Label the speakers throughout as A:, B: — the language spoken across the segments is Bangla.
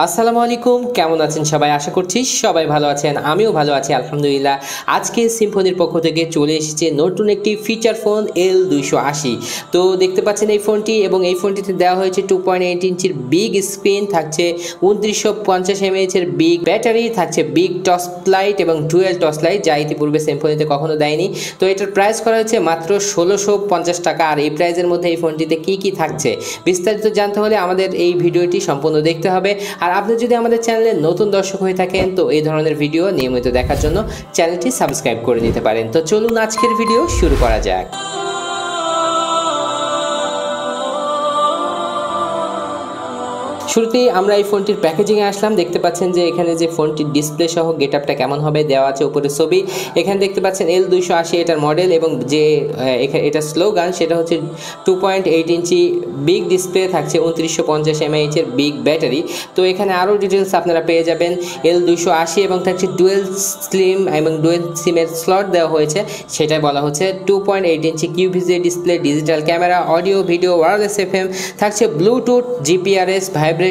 A: আসসালামু আলাইকুম, কেমন আছেন সবাই? আশা করছি সবাই ভালো আছেন, আমিও ভালো আছি আলহামদুলিল্লাহ। আজকে সিম্ফনির পক্ষ থেকে চলে এসেছে নতুন একটি ফিচার ফোন L280। তো দেখতে পাচ্ছেন এই ফোনটি, এবং এই ফোনটিতে দেওয়া হয়েছে 2.8 ইঞ্চির বিগ স্ক্রিন, থাকছে 2950 mAh এর বিগ ব্যাটারি, থাকছে বিগ টর্চলাইট এবং ডুয়েল টর্চলাইট, যা ইতিপূর্বে সিম্ফনিতে কখনো দেয়নি। তো এটার প্রাইস করা হয়েছে মাত্র 1650 টাকা। আর এই প্রাইসের মধ্যে এই ফোনটিতে কি কি থাকছে বিস্তারিত জানতে হলে আমাদের এই ভিডিওটি সম্পূর্ণ দেখতে হবে। আর আপনি যদি আমাদের চ্যানেলে নতুন দর্শক হয়ে থাকেন তো এই ধরনের ভিডিও নিয়মিত দেখার জন্য চ্যানেলটি সাবস্ক্রাইব করে নিতে পারেন। তো চলুন আজকের ভিডিও শুরু করা যাক। শুরুতেই আমরা এই ফোনটির প্যাকেজিংয়ে আসলাম। দেখতে পাচ্ছেন যে এখানে যে ফোনটির ডিসপ্লে সহ গেটআপটা কেমন হবে দেওয়া আছে উপরে ছবি। এখানে দেখতে পাচ্ছেন L280 এটার মডেল, এবং যে এটা স্লোগান সেটা হচ্ছে 2.8 ইঞ্চি বিগ ডিসপ্লে, থাকছে 2950 mAh এর বিগ ব্যাটারি। তো এখানে আরও ডিটেলস আপনারা পেয়ে যাবেন L280, এবং থাকছে ডুয়েল স্লিম এবং ডুয়েল সিমের স্লট দেওয়া হয়েছে, সেটাই বলা হচ্ছে 2.8 ইঞ্চি QVGA display, digital camera, audio video, wireless FM, থাকছে ব্লুটুথ, জিপিআরএস, ভাইব্রেশন,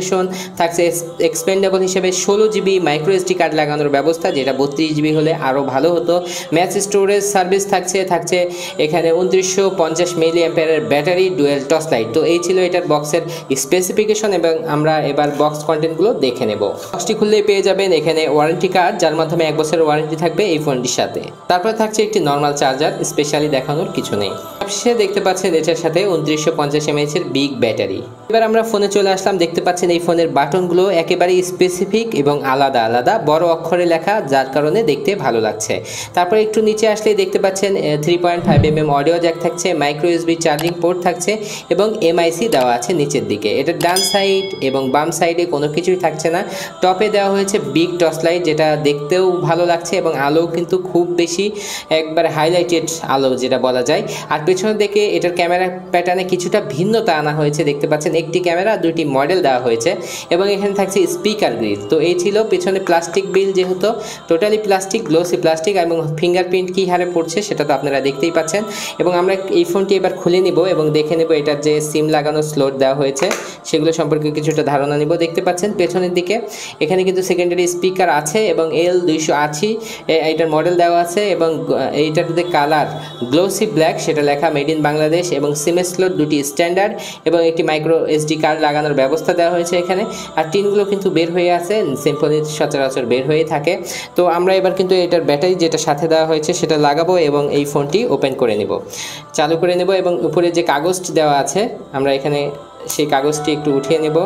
A: থাকছে এক্সপেন্ডেবল হিসেবে 16 GB মাইক্রো এসডি কার্ড লাগানোর ব্যবস্থা, যেটা 32 GB হলে আরও ভালো হতো। ম্যাচ স্টোরেজ সার্ভিস থাকছে এখানে 2950 mAh এর ব্যাটারি, ডুয়েল টর্চলাইট। তো এই ছিল এটার বক্সের স্পেসিফিকেশন, এবং আমরা এবার বক্স কন্টেন্টগুলো দেখে নেব। বক্সটি খুললেই পেয়ে যাবেন এখানে ওয়ারেন্টি কার্ড, যার মাধ্যমে 1 বছরের ওয়ারেন্টি থাকবে এই ফোনটির সাথে। তারপরে থাকছে একটি নর্মাল চার্জার, স্পেশালি দেখানোর কিছু নেই। সবশেষে দেখতে পাচ্ছেন এটার সাথে 2950 mAh এর বিগ ব্যাটারি। এবার আমরা ফোনে চলে আসলাম। দেখতে পাচ্ছেন এই ফোনের বাটনগুলো একেবারেই স্পেসিফিক এবং আলাদা আলাদা, বড় অক্ষরে লেখা, যার কারণে দেখতে ভালো লাগছে। তারপরে একটু নিচে আসলেই দেখতে পাচ্ছেন 3.5mm অডিও জ্যাক থাকছে, মাইক্রো ইউএসবি চার্জিং পোর্ট থাকছে, এবং এমআইসি দেওয়া আছে নিচের দিকে। এটা ডান সাইড এবং বাম সাইডে কোনো কিছুই থাকছে না। টপে দেওয়া হয়েছে বিগ টর্চলাইট, যেটা দেখতেও ভালো লাগছে, এবং আলো কিন্তু খুব বেশি একবার হাইলাইটেড আলো যেটা বলা যায়। আর পেছনের দিকে এটার ক্যামেরা প্যাটার্নে কিছুটা ভিন্নতা আনা হয়েছে। দেখতে পাচ্ছেন একটি ক্যামেরা, দুইটি মডেল দেওয়া হয়েছে, এবং এখানে থাকছে স্পিকার গ্রিল। তো এই ছিল পেছনে প্লাস্টিক বিল, যেহেতু টোটালি প্লাস্টিক, গ্লোসি প্লাস্টিক, এবং ফিঙ্গারপ্রিন্ট কী হারে পড়ছে সেটা তো আপনারা দেখতেই পাচ্ছেন। এবং আমরা এই ফোনটি এবার খুলে নিব এবং দেখে নেব এটার যে সিম লাগানোর স্লট দেওয়া হয়েছে সেগুলো সম্পর্কে কিছুটা ধারণা নিব। দেখতে পাচ্ছেন পেছনের দিকে এখানে কিন্তু সেকেন্ডারি স্পিকার আছে, এবং L280 এইটার মডেল দেওয়া আছে, এবং এইটার যে কালার গ্লোসি ব্ল্যাক, সেটা লেখা মেড ইন বাংলাদেশ, এবং সিমের স্লট দুটি স্ট্যান্ডার্ড, এবং একটি মাইক্রো এসডি কার্ড লাগানোর ব্যবস্থা দেওয়া হয়েছে এখানে। আর টিনগুলো কিন্তু বের হয়ে আছে, সিম্ফনির সচরাচর বের হয়ে থাকে। তো আমরা এবার কিন্তু এটার ব্যাটারি যেটা সাথে দেওয়া হয়েছে সেটা লাগাবো, এবং এই ফোনটি ওপেন করে নেব, চালু করে নেব। এবং উপরে যে কাগজটি দেওয়া আছে আমরা এখানে সেই কাগজটি একটু উঠিয়ে নেব,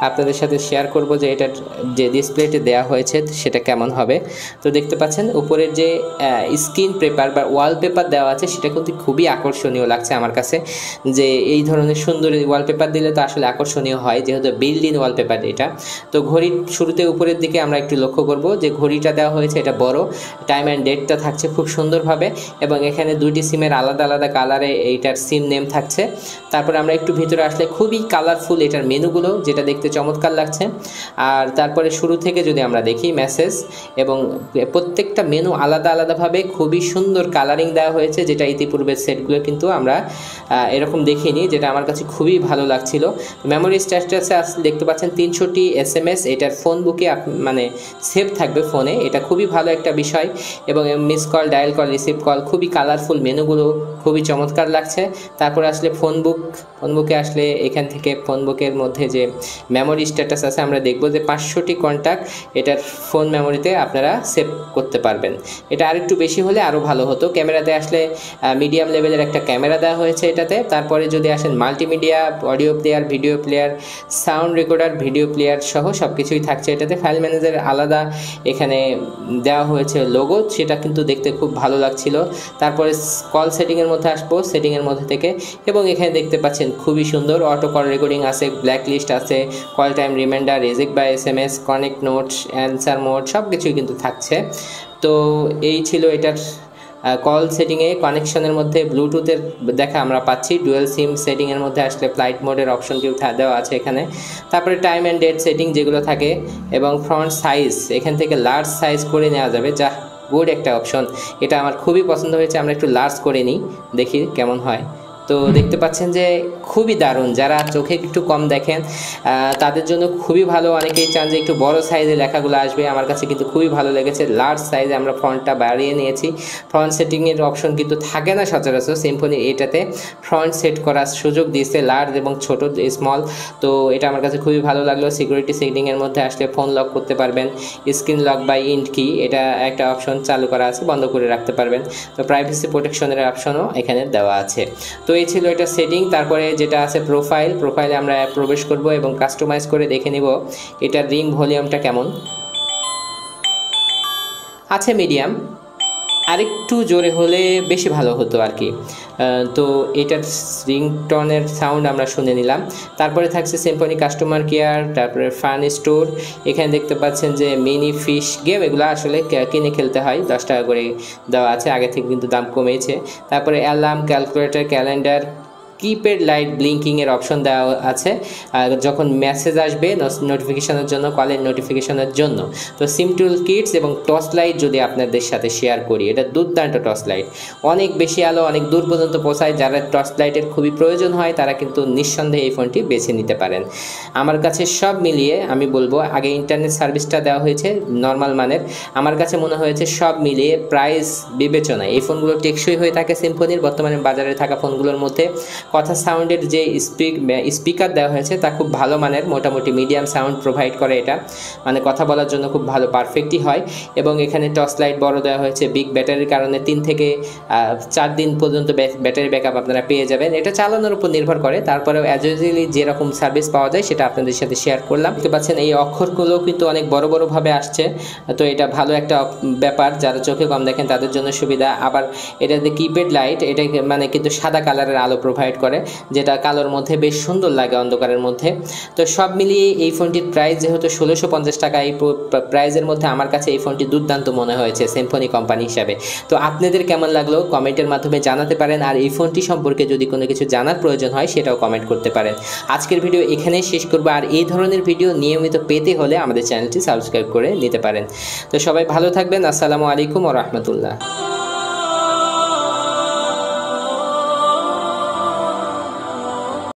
A: আপনাদের সাথে শেয়ার করব যে এটার যে ডিসপ্লেতে দেওয়া হয়েছে সেটা কেমন হবে। তো দেখতে পাচ্ছেন উপরের যে স্ক্রিন পেপার বা ওয়ালপেপার দেওয়া আছে সেটা কিন্তু খুবই আকর্ষণীয় লাগছে আমার কাছে, যে এই ধরনের সুন্দর ওয়ালপেপার দিলে তো আসলে আকর্ষণীয় হয়, যেহেতু বিল্ড ইন ওয়ালপেপার এটা। তো ঘড়ির শুরুতে উপরের দিকে আমরা একটু লক্ষ্য করব যে ঘড়িটা দেওয়া হয়েছে, এটা বড়, টাইম অ্যান্ড ডেটটা থাকছে খুব সুন্দরভাবে, এবং এখানে দুইটি সিমের আলাদা আলাদা কালারে এইটার সিম নেম থাকছে। তারপরে আমরা একটু ভিতরে আসলে খুবই কালারফুল এটার মেনুগুলো, যেটা দেখতে চমৎকার লাগছে। আর তারপরে শুরু থেকে যদি আমরা দেখি মেসেজ, এবং প্রত্যেকটা মেনু আলাদা আলাদাভাবে খুবই সুন্দর কালারিং দেওয়া হয়েছে, যেটা ইতিপূর্বের সেটগুলো কিন্তু আমরা এরকম দেখিনি, যেটা আমার কাছে খুবই ভালো লাগছিল। মেমোরি স্ট্যাটাসে দেখতে পাচ্ছেন 300টি SMS এটার ফোন বুকে মানে সেভ থাকবে ফোনে, এটা খুবই ভালো একটা বিষয়। এবং miss call, dial call, receive call, খুবই কালারফুল মেনুগুলো, খুবই চমৎকার লাগছে। তারপরে আসলে ফোনবুকে আসলে এখান থেকে ফোনবুকের মধ্যে যে মেমোরি স্ট্যাটাস আছে আমরা দেখব যে 500টি কন্ট্যাক্ট এটার ফোন মেমোরিতে আপনারা সেভ করতে পারবেন। এটা আরেকটু বেশি হলে আরও ভালো হতো। ক্যামেরাতে আসলে মিডিয়াম লেভেলের একটা ক্যামেরা দেওয়া হয়েছে এটাতে। তারপরে যদি আসেন multimedia, audio player, video player, sound recorder, video player সহ সব কিছুই থাকছে এটাতে। ফাইল ম্যানেজার আলাদা এখানে দেওয়া হয়েছে লোগো, সেটা কিন্তু দেখতে খুব ভালো লাগছিল। তারপরে কল সেটিংয়ের মধ্যে আসবো, সেটিংয়ের মধ্যে থেকে, এবং এখানে দেখতে পাচ্ছেন খুবই সুন্দর অটো কল রেকর্ডিং আছে, ব্ল্যাক লিস্ট আছে, call time reminder, reject by SMS, connect notes, answer mode, সব কিছুই কিন্তু থাকছে। তো এই ছিল এটার কল সেটিংয়ে। কানেকশনের মধ্যে ব্লুটুথের দেখা আমরা পাচ্ছি। ডুয়েল সিম সেটিংয়ের মধ্যে আসলে ফ্লাইট মোডের অপশনটিও দেওয়া আছে এখানে। তারপরে টাইম অ্যান্ড ডেট সেটিং যেগুলো থাকে, এবং ফ্রন্ট সাইজ এখান থেকে লার্জ সাইজ করে নেওয়া যাবে, যা গুড একটা অপশন, এটা আমার খুবই পছন্দ হয়েছে। আমরা একটু লার্জ করে নিই, দেখি কেমন হয়। তো দেখতে পাচ্ছেন যে খুবই দারুণ, যারা চোখে একটু কম দেখেন তাদের জন্য খুবই ভালো। অনেকেই চান যে একটু বড় সাইজে লেখাগুলো আসবে, আমার কাছে কিন্তু খুবই ভালো লেগেছে। লার্জ সাইজে আমরা ফন্টটা বাড়িয়ে নিয়েছি। ফন্ট সেটিংয়ের অপশন কিন্তু থাকে না সচরাচর, সিম্ফনি এটাতে ফন্ট সেট করার সুযোগ দিয়েছে লার্জ এবং ছোট স্মল। তো এটা আমার কাছে খুবই ভালো লাগলো। সিকিউরিটি সেটিংয়ের মধ্যে আসলে ফোন লক করতে পারবেন, স্ক্রিন লক বাই ইন্ট কি এটা একটা অপশন চালু করা আছে, বন্ধ করে রাখতে পারবেন। তো প্রাইভেসি প্রোটেকশনের অপশনও এখানে দেওয়া আছে। তো এই ছিল এটা সেটিং। তারপরে যেটা আছে প্রোফাইলে আমরা প্রবেশ করব এবং কাস্টমাইজ করে দেখে নিব এটার রিং ভলিউমটা কেমন আছে। মিডিয়াম, আরেকটু জোরে হলে বেশি ভালো হতো আর কি। তো এটার রিংটনের সাউন্ড আমরা শুনে নিলাম। তারপরে থাকছে সিম্ফনি কাস্টমার কেয়ার, তারপরে ফান স্টোর। এখানে দেখতে পাচ্ছেন যে মিনি ফিশ গেম, এগুলো আসলে কিনে খেলতে হয়, 10 টাকা করে দেওয়া আছে, আগে থেকে কিন্তু দাম কমেছে। তারপরে alarm, calculator, calendar, keypad light ব্লিঙ্কিংয়ের অপশন দেওয়া আছে যখন মেসেজ আসবে নোটিফিকেশনের জন্য, কলের নোটিফিকেশনের জন্য। তো সিম টুল কিটস এবং টর্চ লাইট যদি আপনাদের সাথে শেয়ার করি, এটা দুর্দান্ত টর্চ লাইট, অনেক বেশি আলো অনেক দূর পর্যন্ত পৌঁছায়। যারা টর্চ লাইটের খুবই প্রয়োজন হয় তারা কিন্তু নিঃসন্দেহে এই ফোনটি বেছে নিতে পারেন। আমার কাছে সব মিলিয়ে আমি বলবো, আগে ইন্টারনেট সার্ভিসটা দেওয়া হয়েছে নর্মাল মানের, আমার কাছে মনে হয়েছে সব মিলিয়ে প্রাইস বিবেচনায় এই ফোনগুলো টেকসই হয়ে থাকে সিম্ফনির বর্তমানে বাজারে থাকা ফোনগুলোর মধ্যে। কথা সাউন্ডের যে স্পিকার দেওয়া হয়েছে তা খুব ভালো মানের, মোটামুটি মিডিয়াম সাউন্ড প্রোভাইড করে এটা, মানে কথা বলার জন্য খুব ভালো পারফেক্টই হয়। এবং এখানে টর্চ লাইট বড় দেওয়া হয়েছে, বিগ ব্যাটারির কারণে 3 থেকে 4 দিন পর্যন্ত ব্যাটারি ব্যাকআপ আপনারা পেয়ে যাবেন। এটা চালানোর উপর নির্ভর করে, তারপরেও অ্যাজ ইউজুয়ালি যেরকম সার্ভিস পাওয়া যায় সেটা আপনাদের সাথে শেয়ার করলাম। দেখতে পাচ্ছেন এই অক্ষরগুলো কিন্তু অনেক বড় বড়ভাবে আসছে, তো এটা ভালো একটা ব্যাপার, যারা চোখে কম দেখেন তাদের জন্য সুবিধা। আবার এটাতে কিপ্যাড লাইট, এটা মানে কিন্তু সাদা কালারের আলো প্রোভাইড করে, যেটা কালোর মধ্যে বেশ সুন্দর লাগে অন্ধকারের মধ্যে। তো সব মিলিয়ে এই ফোনটির প্রাইস যেহেতু 1650 টাকা, এই প্রাইসের মধ্যে আমার কাছে এই ফোনটি দুর্দান্ত মনে হয়েছে সিম্ফনি কোম্পানি হিসাবে। তো আপনাদের কেমন লাগলো কমেন্টের মাধ্যমে জানাতে পারেন, আর এই ফোনটি সম্পর্কে যদি কোনো কিছু জানার প্রয়োজন হয় সেটাও কমেন্ট করতে পারেন। আজকের ভিডিও এখানেই শেষ করবো, আর এই ধরনের ভিডিও নিয়মিত পেতে হলে আমাদের চ্যানেলটি সাবস্ক্রাইব করে নিতে পারেন। তো সবাই ভালো থাকবেন। আসসালামু আলাইকুম ওয়া রাহমাতুল্লাহ।